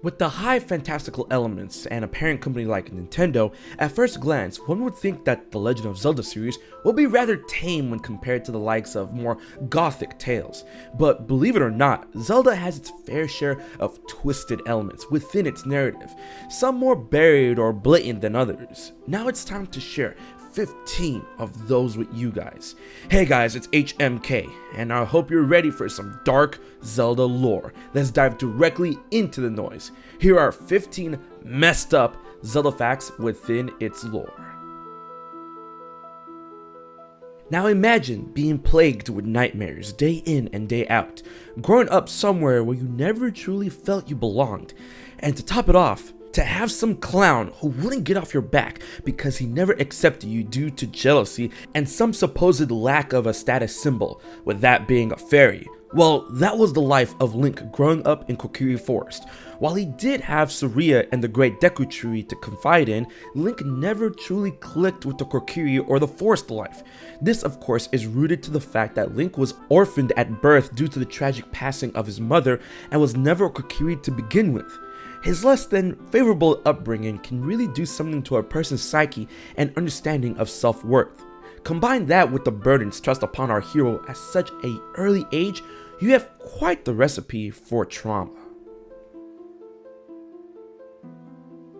With the high fantastical elements and a parent company like Nintendo, at first glance, one would think that the Legend of Zelda series will be rather tame when compared to the likes of more gothic tales. But believe it or not, Zelda has its fair share of twisted elements within its narrative, some more buried or blatant than others. Now it's time to share 15 of those with you guys. Hey guys, it's HMK, and I hope you're ready for some dark Zelda lore. Let's dive directly into the noise. Here are 15 messed up Zelda facts within its lore. Now imagine being plagued with nightmares day in and day out, growing up somewhere where you never truly felt you belonged, and to top it off, to have some clown who wouldn't get off your back because he never accepted you due to jealousy and some supposed lack of a status symbol, with that being a fairy. Well, that was the life of Link growing up in Kokiri Forest. While he did have Saria and the Great Deku Tree to confide in, Link never truly clicked with the Kokiri or the forest life. This of course is rooted to the fact that Link was orphaned at birth due to the tragic passing of his mother and was never a Kokiri to begin with. His less than favorable upbringing can really do something to a person's psyche and understanding of self-worth. Combine that with the burdens thrust upon our hero at such an early age, you have quite the recipe for trauma.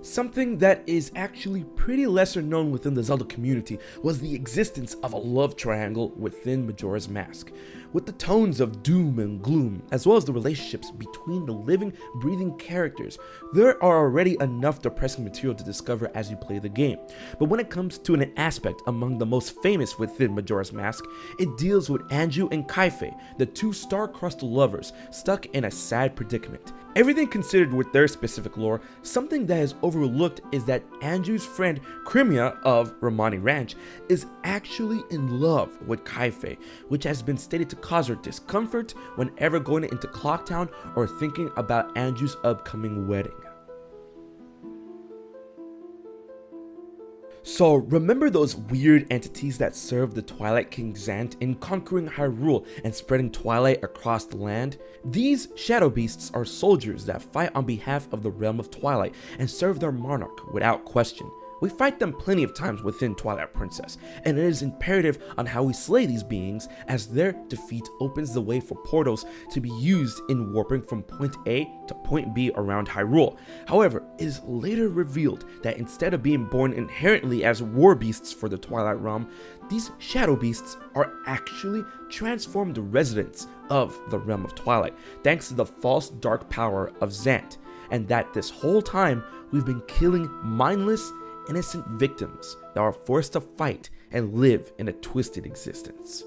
Something that is actually pretty lesser known within the Zelda community was the existence of a love triangle within Majora's Mask. With the tones of doom and gloom, as well as the relationships between the living, breathing characters, there are already enough depressing material to discover as you play the game. But when it comes to an aspect among the most famous within Majora's Mask, it deals with Anju and Kaife, the two star-crossed lovers stuck in a sad predicament. Everything considered with their specific lore, something that is overlooked is that Anju's friend Crimea of Romani Ranch is actually in love with Kaife, which has been stated to cause her discomfort whenever going into Clocktown or thinking about Anju's upcoming wedding. So remember those weird entities that served the Twilight King Zant in conquering Hyrule and spreading twilight across the land? These shadow beasts are soldiers that fight on behalf of the realm of Twilight and serve their monarch without question. We fight them plenty of times within Twilight Princess, and it is imperative on how we slay these beings, as their defeat opens the way for portals to be used in warping from point A to point B around Hyrule. However, it is later revealed that instead of being born inherently as war beasts for the Twilight Realm, these shadow beasts are actually transformed residents of the Realm of Twilight, thanks to the false dark power of Zant, and that this whole time we've been killing mindless, innocent victims that are forced to fight and live in a twisted existence.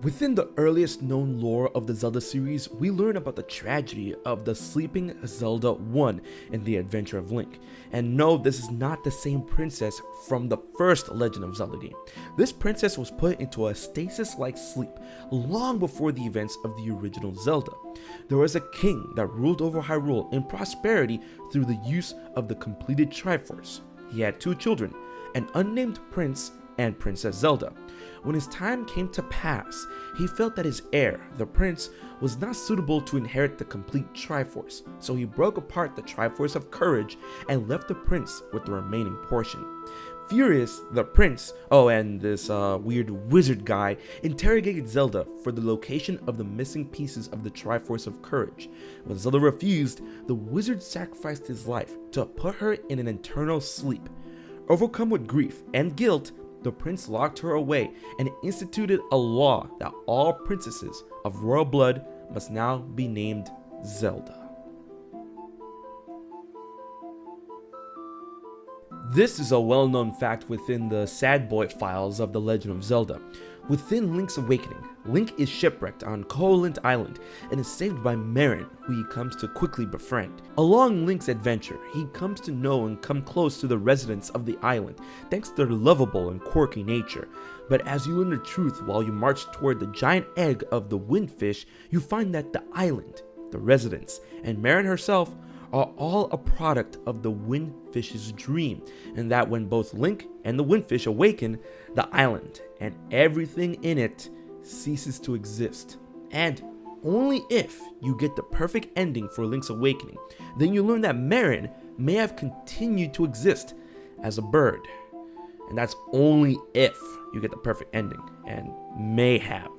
Within the earliest known lore of the Zelda series, we learn about the tragedy of the sleeping Zelda 1 in The Adventure of Link. And no, this is not the same princess from the first Legend of Zelda game. This princess was put into a stasis-like sleep long before the events of the original Zelda. There was a king that ruled over Hyrule in prosperity through the use of the completed triforce. He had two children, an unnamed prince and Princess Zelda. When his time came to pass, he felt that his heir, the prince, was not suitable to inherit the complete Triforce, so he broke apart the Triforce of Courage and left the prince with the remaining portion. Furious, the prince, and this weird wizard guy, interrogated Zelda for the location of the missing pieces of the Triforce of Courage. When Zelda refused, the wizard sacrificed his life to put her in an eternal sleep. Overcome with grief and guilt, the prince locked her away and instituted a law that all princesses of royal blood must now be named Zelda. This is a well-known fact within the Sad Boy files of The Legend of Zelda. Within Link's Awakening, Link is shipwrecked on Koholint Island and is saved by Marin, who he comes to quickly befriend. Along Link's adventure, he comes to know and come close to the residents of the island, thanks to their lovable and quirky nature. But as you learn the truth while you march toward the giant egg of the Windfish, you find that the island, the residents, and Marin herself are all a product of the Windfish's dream, and that when both Link and the Windfish awaken, the island and everything in it ceases to exist. And only if you get the perfect ending for Link's awakening, then you learn that Marin may have continued to exist as a bird. And that's only if you get the perfect ending, and may have.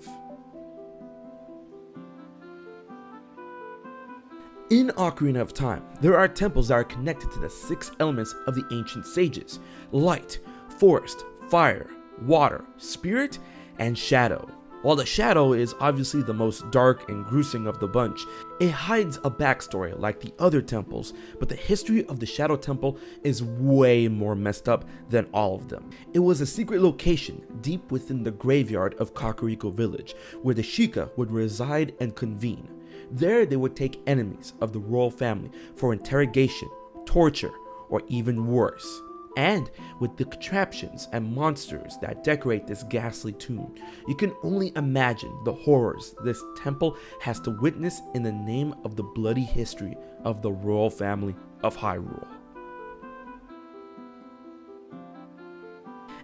In Ocarina of Time, there are temples that are connected to the 6 elements of the ancient sages: light, forest, fire, water, spirit, and shadow. While the shadow is obviously the most dark and gruesome of the bunch, it hides a backstory like the other temples, but the history of the Shadow Temple is way more messed up than all of them. It was a secret location deep within the graveyard of Kakariko Village, where the Sheikah would reside and convene. There they would take enemies of the royal family for interrogation, torture, or even worse. And with the contraptions and monsters that decorate this ghastly tomb, you can only imagine the horrors this temple has to witness in the name of the bloody history of the royal family of Hyrule.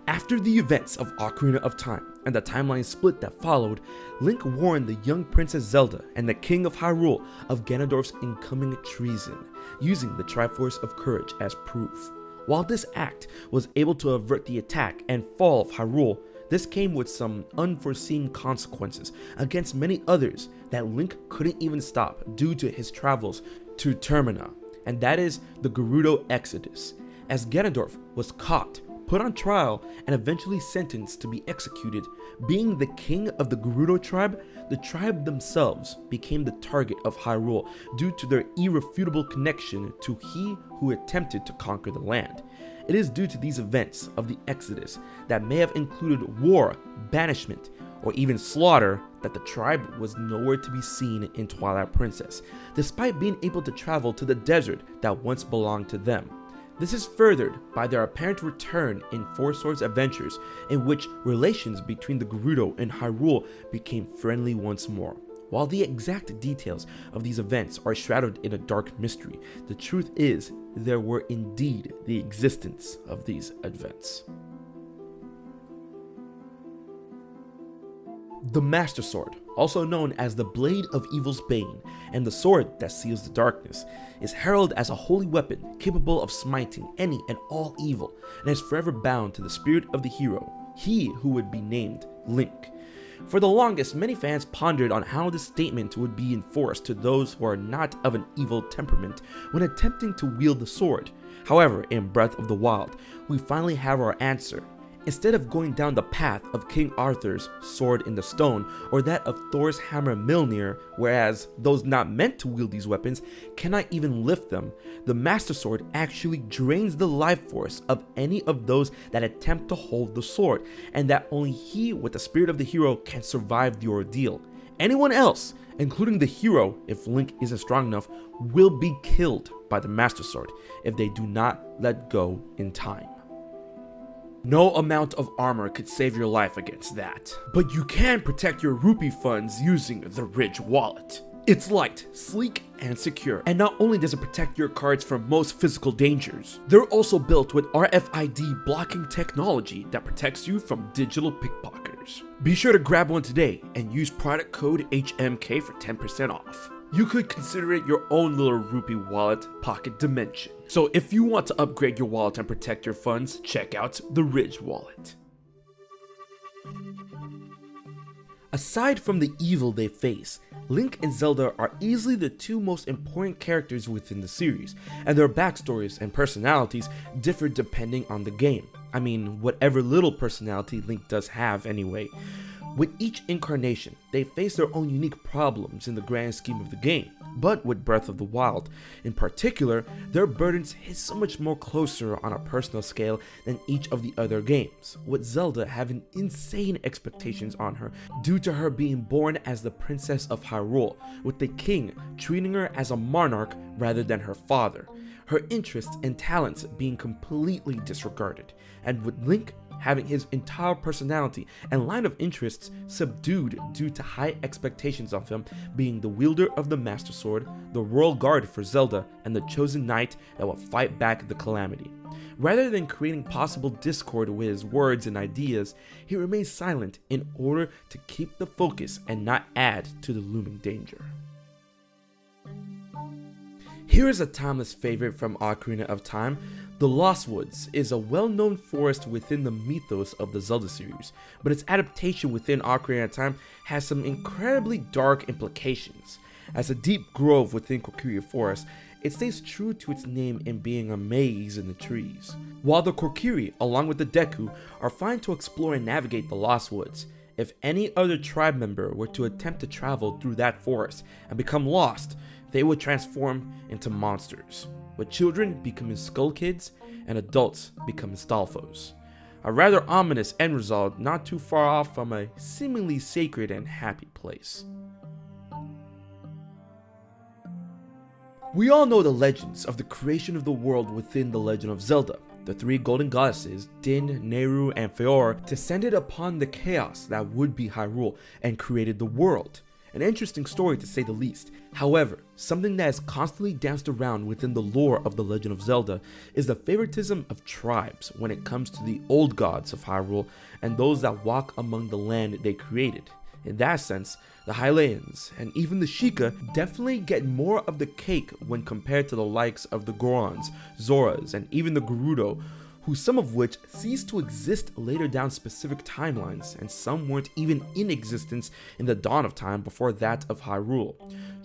After the events of Ocarina of Time and the timeline split that followed, Link warned the young Princess Zelda and the King of Hyrule of Ganondorf's incoming treason, using the Triforce of Courage as proof. While this act was able to avert the attack and fall of Hyrule, this came with some unforeseen consequences against many others that Link couldn't even stop due to his travels to Termina, and that is the Gerudo Exodus, as Ganondorf was caught, put on trial, and eventually sentenced to be executed. Being the king of the Gerudo tribe, the tribe themselves became the target of Hyrule due to their irrefutable connection to he who attempted to conquer the land. It is due to these events of the Exodus that may have included war, banishment, or even slaughter that the tribe was nowhere to be seen in Twilight Princess, despite being able to travel to the desert that once belonged to them. This is furthered by their apparent return in Four Swords Adventures, in which relations between the Gerudo and Hyrule became friendly once more. While the exact details of these events are shrouded in a dark mystery, the truth is there were indeed the existence of these events. The Master Sword, also known as the Blade of Evil's Bane and the Sword that Seals the Darkness, is heralded as a holy weapon capable of smiting any and all evil, and is forever bound to the spirit of the hero, he who would be named Link. For the longest, many fans pondered on how this statement would be enforced to those who are not of an evil temperament when attempting to wield the sword. However, in Breath of the Wild, we finally have our answer. Instead of going down the path of King Arthur's sword in the stone or that of Thor's hammer Mjolnir, whereas those not meant to wield these weapons cannot even lift them, the Master Sword actually drains the life force of any of those that attempt to hold the sword, and that only he with the spirit of the hero can survive the ordeal. Anyone else, including the hero if Link isn't strong enough, will be killed by the Master Sword if they do not let go in time. No amount of armor could save your life against that, but you can protect your rupee funds using the Ridge wallet. It's light, sleek, and secure, and not only does it protect your cards from most physical dangers, they're also built with RFID blocking technology that protects you from digital pickpocketers. Be sure to grab one today and use product code HMK for 10% off. You could consider it your own little rupee wallet pocket dimension. So if you want to upgrade your wallet and protect your funds, check out the Ridge wallet. Aside from the evil they face, Link and Zelda are easily the two most important characters within the series, and their backstories and personalities differ depending on the game. I mean, whatever little personality Link does have anyway. With each incarnation, they face their own unique problems in the grand scheme of the game, but with Breath of the Wild, in particular, their burdens hit so much more closer on a personal scale than each of the other games, with Zelda having insane expectations on her due to her being born as the Princess of Hyrule, with the king treating her as a monarch rather than her father, her interests and talents being completely disregarded, and with Link having his entire personality and line of interests subdued due to high expectations of him being the wielder of the Master Sword, the Royal Guard for Zelda, and the chosen knight that will fight back the calamity. Rather than creating possible discord with his words and ideas, he remains silent in order to keep the focus and not add to the looming danger. Here is a timeless favorite from Ocarina of Time. The Lost Woods is a well-known forest within the mythos of the Zelda series, but its adaptation within Ocarina of Time has some incredibly dark implications. As a deep grove within Kokiri Forest, it stays true to its name in being a maze in the trees. While the Kokiri, along with the Deku, are fine to explore and navigate the Lost Woods, if any other tribe member were to attempt to travel through that forest and become lost, they would transform into monsters, with children becoming Skull Kids and adults becoming Stalfos. A rather ominous end result not too far off from a seemingly sacred and happy place. We all know the legends of the creation of the world within the Legend of Zelda. The three golden goddesses, Din, Nehru, and Feor, descended upon the chaos that would be Hyrule and created the world. An interesting story to say the least. However, something that is constantly danced around within the lore of the Legend of Zelda is the favoritism of tribes when it comes to the old gods of Hyrule and those that walk among the land they created. In that sense, the Hylians and even the Sheikah definitely get more of the cake when compared to the likes of the Gorons, Zoras, and even the Gerudo, who some of which ceased to exist later down specific timelines, and some weren't even in existence in the dawn of time before that of Hyrule.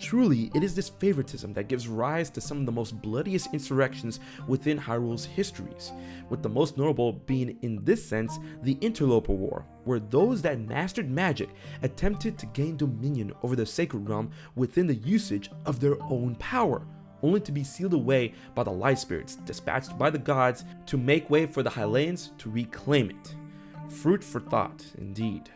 Truly, it is this favoritism that gives rise to some of the most bloodiest insurrections within Hyrule's histories, with the most notable being in this sense the Interloper War, where those that mastered magic attempted to gain dominion over the sacred realm within the usage of their own power, only to be sealed away by the light spirits dispatched by the gods to make way for the Hylians to reclaim it. Fruit for thought, indeed.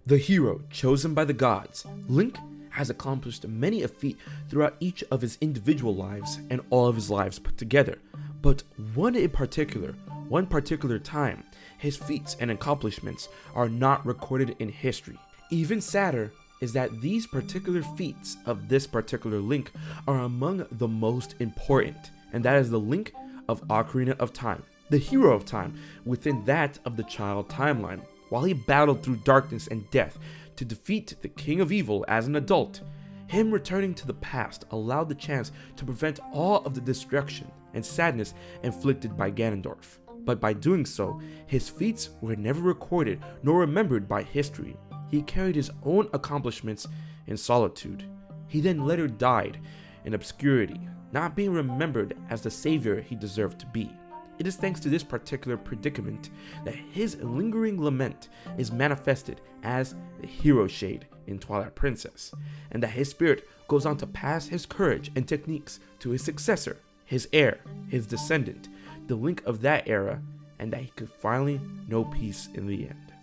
The hero chosen by the gods, Link has accomplished many a feat throughout each of his individual lives and all of his lives put together, but one particular time, his feats and accomplishments are not recorded in history. Even sadder is that these particular feats of this particular Link are among the most important, and that is the Link of Ocarina of Time, the hero of time within that of the child timeline. While he battled through darkness and death to defeat the King of Evil as an adult, him returning to the past allowed the chance to prevent all of the destruction and sadness inflicted by Ganondorf. But by doing so, his feats were never recorded nor remembered by history. He carried his own accomplishments in solitude. He then later died in obscurity, not being remembered as the savior he deserved to be. It is thanks to this particular predicament that his lingering lament is manifested as the hero shade in Twilight Princess, and that his spirit goes on to pass his courage and techniques to his successor, his heir, his descendant, the Link of that era, and that he could finally know peace in the end.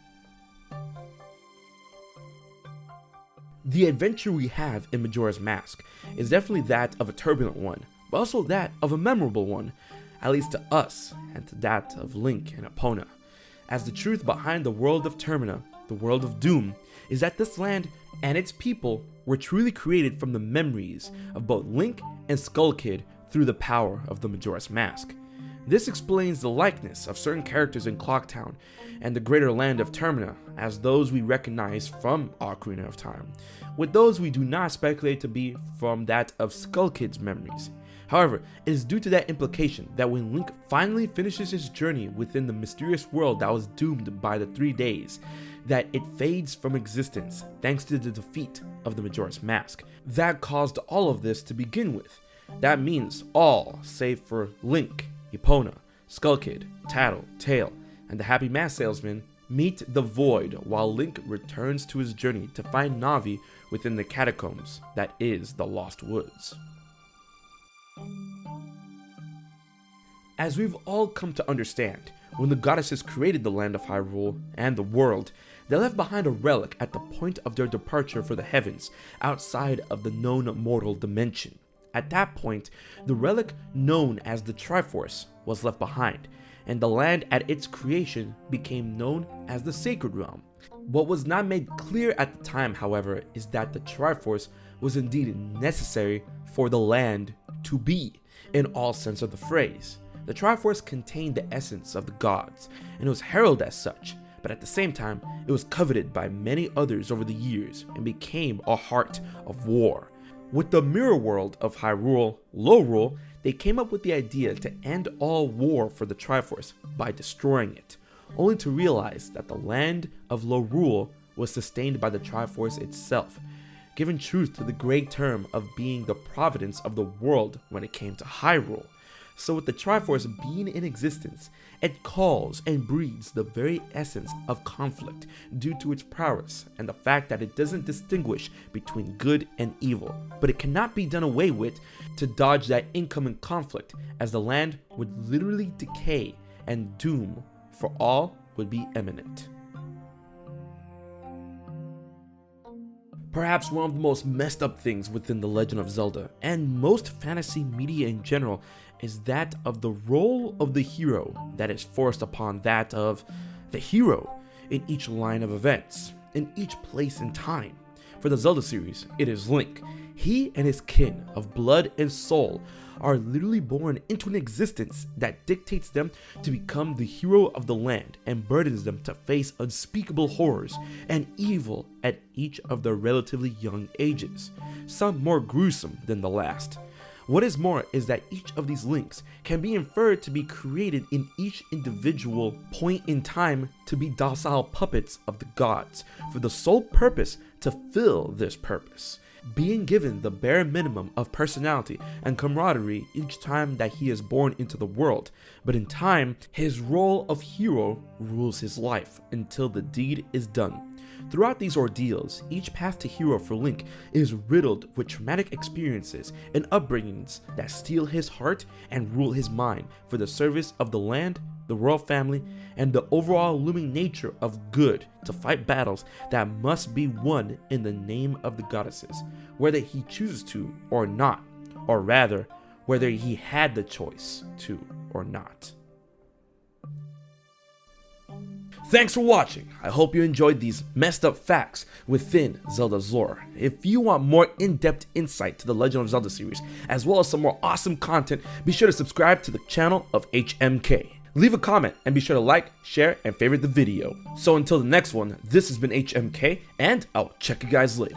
The adventure we have in Majora's Mask is definitely that of a turbulent one, but also that of a memorable one, at least to us, and to that of Link and Epona, as the truth behind the world of Termina, the world of Doom, is that this land and its people were truly created from the memories of both Link and Skull Kid through the power of the Majora's Mask. This explains the likeness of certain characters in Clocktown and the greater land of Termina as those we recognize from Ocarina of Time, with those we do not speculate to be from that of Skull Kid's memories. However, it is due to that implication that when Link finally finishes his journey within the mysterious world that was doomed by the 3 days, that it fades from existence thanks to the defeat of the Majora's Mask. That caused all of this to begin with. That means all, save for Link, Epona, Skull Kid, Tattle, Tail, and the Happy Mask Salesman, meet the Void while Link returns to his journey to find Navi within the catacombs that is the Lost Woods. As we've all come to understand, when the goddesses created the land of Hyrule and the world, they left behind a relic at the point of their departure for the heavens, outside of the known mortal dimension. At that point, the relic known as the Triforce was left behind, and the land at its creation became known as the Sacred Realm. What was not made clear at the time, however, is that the Triforce was indeed necessary for the land to be, in all sense of the phrase. The Triforce contained the essence of the gods, and was heralded as such, but at the same time, it was coveted by many others over the years and became a heart of war. With the mirror world of Hyrule, Lorule, they came up with the idea to end all war for the Triforce by destroying it, only to realize that the land of Lorule was sustained by the Triforce itself, giving truth to the great term of being the providence of the world when it came to Hyrule. So with the Triforce being in existence, it calls and breeds the very essence of conflict due to its prowess and the fact that it doesn't distinguish between good and evil. But it cannot be done away with to dodge that incoming conflict, as the land would literally decay and doom for all would be imminent. Perhaps one of the most messed up things within The Legend of Zelda, and most fantasy media in general, is that of the role of the hero that is forced upon that of the hero in each line of events, in each place and time. For the Zelda series, it is Link. He and his kin of blood and soul are literally born into an existence that dictates them to become the hero of the land and burdens them to face unspeakable horrors and evil at each of their relatively young ages, some more gruesome than the last. What is more is that each of these links can be inferred to be created in each individual point in time to be docile puppets of the gods for the sole purpose to fill this purpose, being given the bare minimum of personality and camaraderie each time that he is born into the world, but in time, his role of hero rules his life until the deed is done. Throughout these ordeals, each path to hero for Link is riddled with traumatic experiences and upbringings that steel his heart and rule his mind for the service of the land, the royal family, and the overall looming nature of good to fight battles that must be won in the name of the goddesses, whether he chooses to or not, or rather, whether he had the choice to or not. Thanks for watching. I hope you enjoyed these messed up facts within Zelda's lore. If you want more in-depth insight to the Legend of Zelda series, as well as some more awesome content, be sure to subscribe to the channel of HMK. Leave a comment and be sure to like, share, and favorite the video. So until the next one, this has been HMK, and I'll check you guys later.